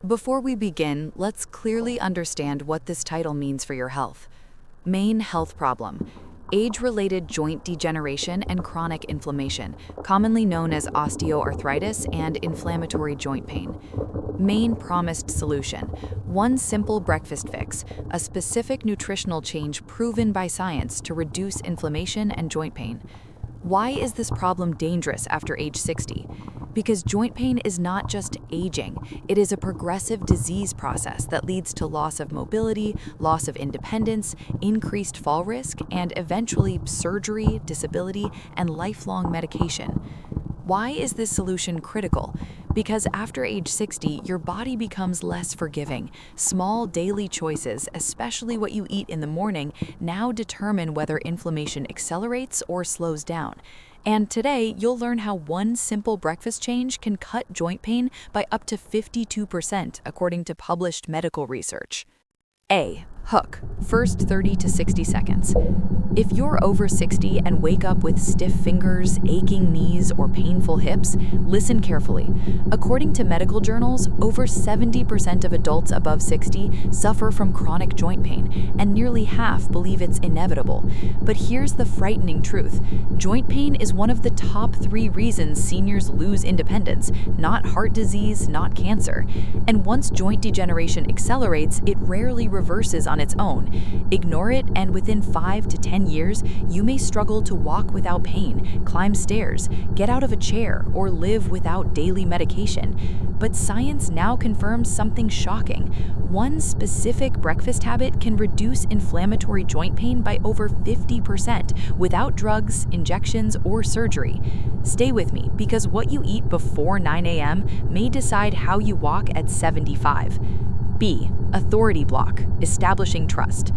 Before we begin, let's clearly understand what this title means for your health. Main health problem: age-related joint degeneration and chronic inflammation, commonly known as osteoarthritis and inflammatory joint pain. Main promised solution: one simple breakfast fix, a specific nutritional change proven by science to reduce inflammation and joint pain. Why is this problem dangerous after age 60? Because joint pain is not just aging, it is a progressive disease process that leads to loss of mobility, loss of independence, increased fall risk, and eventually surgery, disability, and lifelong medication. Why is this solution critical? Because after age 60, your body becomes less forgiving. Small daily choices, especially what you eat in the morning, now determine whether inflammation accelerates or slows down. And today, you'll learn how one simple breakfast change can cut joint pain by up to 52%, according to published medical research. A. Hook. First 30 to 60 seconds. If you're over 60 and wake up with stiff fingers, aching knees, or painful hips, listen carefully. According to medical journals, over 70% of adults above 60 suffer from chronic joint pain, and nearly half believe it's inevitable. But here's the frightening truth: joint pain is one of the top 3 reasons seniors lose independence, not heart disease, not cancer. And once joint degeneration accelerates, it rarely reverses on its own. Ignore it, and within 5 to 10 years, you may struggle to walk without pain, climb stairs, get out of a chair, or live without daily medication. But science now confirms something shocking. One specific breakfast habit can reduce inflammatory joint pain by over 50% without drugs, injections, or surgery. Stay with me, because what you eat before 9 a.m. may decide how you walk at 75. B. Authority block, establishing trust.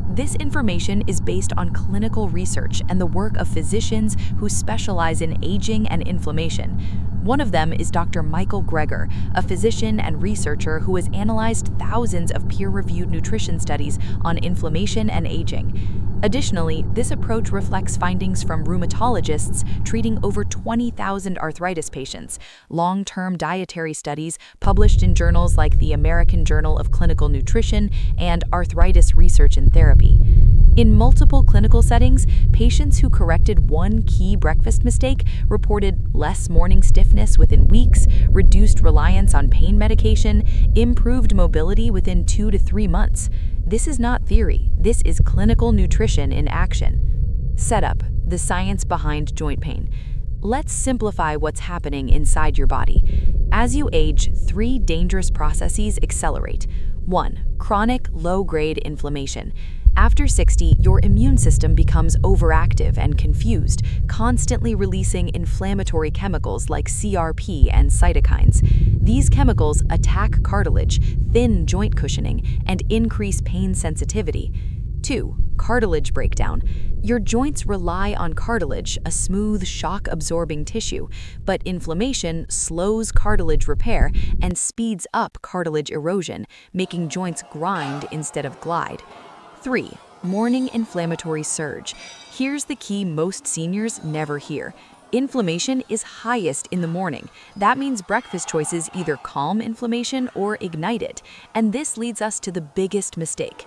This information is based on clinical research and the work of physicians who specialize in aging and inflammation. One of them is Dr. Michael Greger, a physician and researcher who has analyzed thousands of peer-reviewed nutrition studies on inflammation and aging. Additionally, this approach reflects findings from rheumatologists treating over 20,000 arthritis patients, long-term dietary studies published in journals like the American Journal of Clinical Nutrition and Arthritis Research and Therapy. In multiple clinical settings, patients who corrected one key breakfast mistake reported less morning stiffness within weeks, reduced reliance on pain medication, improved mobility within 2 to 3 months. This is not theory, this is clinical nutrition in action. Setup: the science behind joint pain. Let's simplify what's happening inside your body. As you age, 3 dangerous processes accelerate. 1. Chronic low-grade inflammation. After 60, your immune system becomes overactive and confused, constantly releasing inflammatory chemicals like CRP and cytokines. These chemicals attack cartilage, thin joint cushioning, and increase pain sensitivity. 2. Cartilage breakdown. Your joints rely on cartilage, a smooth, shock-absorbing tissue, but inflammation slows cartilage repair and speeds up cartilage erosion, making joints grind instead of glide. 3. Morning inflammatory surge. Here's the key most seniors never hear. Inflammation is highest in the morning. That means breakfast choices either calm inflammation or ignite it. And this leads us to the biggest mistake.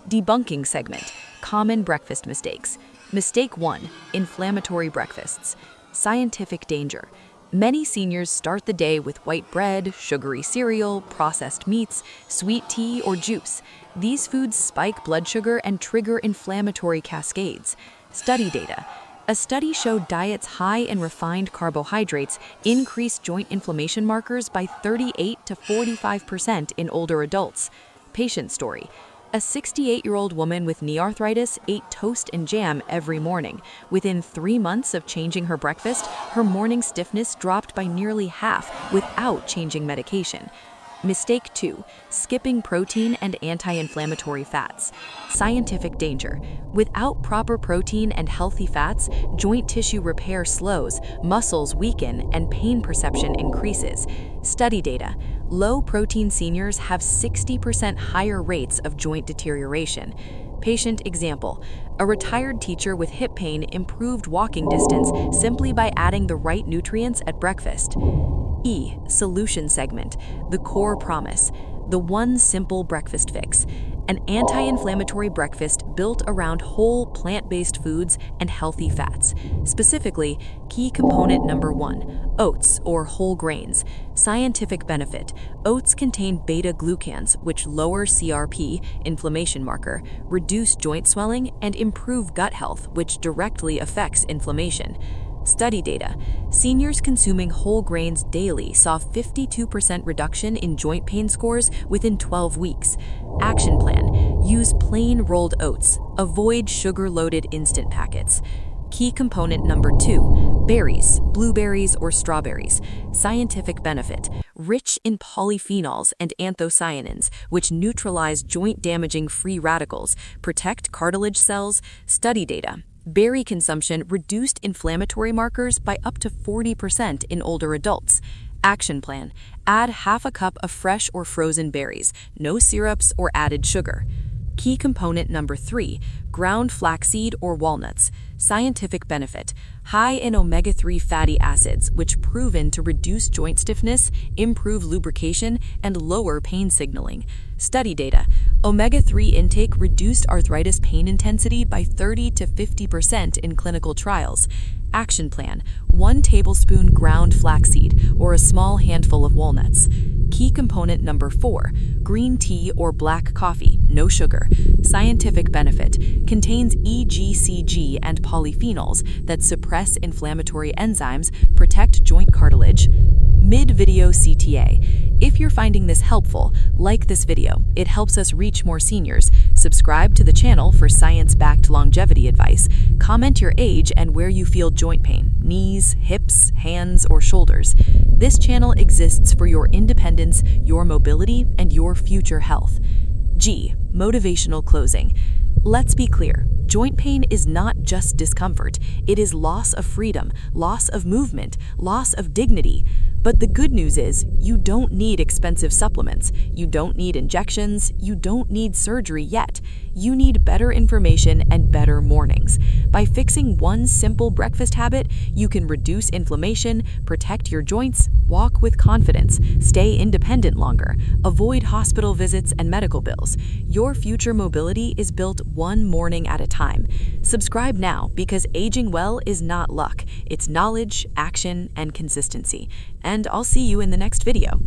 Debunking segment: common breakfast mistakes. Mistake 1: inflammatory breakfasts. Scientific danger. Many seniors start the day with white bread, sugary cereal, processed meats, sweet tea, or juice. These foods spike blood sugar and trigger inflammatory cascades. Study data. A study showed diets high in refined carbohydrates increase joint inflammation markers by 38 to 45% in older adults. Patient story. A 68-year-old woman with knee arthritis ate toast and jam every morning. Within 3 months of changing her breakfast, her morning stiffness dropped by nearly half without changing medication. Mistake 2: skipping protein and anti-inflammatory fats. Scientific danger. Without proper protein and healthy fats, joint tissue repair slows, muscles weaken, and pain perception increases. Study data. Low-protein seniors have 60% higher rates of joint deterioration. Patient example: a retired teacher with hip pain improved walking distance simply by adding the right nutrients at breakfast. E. Solution segment, the core promise, the one simple breakfast fix, an anti-inflammatory breakfast built around whole plant-based foods and healthy fats. Specifically, key component number 1, oats or whole grains. Scientific benefit: oats contain beta-glucans, which lower CRP, inflammation marker, reduce joint swelling, and improve gut health, which directly affects inflammation. Study data: seniors consuming whole grains daily saw 52% reduction in joint pain scores within 12 weeks. Action plan: use plain rolled oats. Avoid sugar-loaded instant packets. Key component number 2, berries, blueberries or strawberries. Scientific benefit: rich in polyphenols and anthocyanins, which neutralize joint-damaging free radicals, protect cartilage cells. Study data: berry consumption reduced inflammatory markers by up to 40% in older adults. Action plan: add half a cup of fresh or frozen berries, no syrups or added sugar. Key component number 3, ground flaxseed or walnuts. Scientific benefit: high in omega-3 fatty acids, which proven to reduce joint stiffness, improve lubrication, and lower pain signaling. Study data: omega-3 intake reduced arthritis pain intensity by 30 to 50% in clinical trials. Action plan: 1 tablespoon ground flaxseed or a small handful of walnuts. Key component number 4, green tea or black coffee, no sugar. Scientific benefit: contains EGCG and polyphenols that suppress inflammatory enzymes, protect joint cartilage. Mid-video CTA. If you're finding this helpful, like this video. It helps us reach more seniors. Subscribe to the channel for science-backed longevity advice. Comment your age and where you feel joint pain: knees, hips, hands, or shoulders. This channel exists for your independence, your mobility, and your future health. G. Motivational closing. Let's be clear, joint pain is not just discomfort. It is loss of freedom, loss of movement, loss of dignity. But the good news is, you don't need expensive supplements. You don't need injections. You don't need surgery yet. You need better information and better mornings. By fixing one simple breakfast habit, you can reduce inflammation, protect your joints, walk with confidence, stay independent longer, avoid hospital visits and medical bills. Your future mobility is built one morning at a time. Subscribe now, because aging well is not luck. It's knowledge, action, and consistency. And I'll see you in the next video.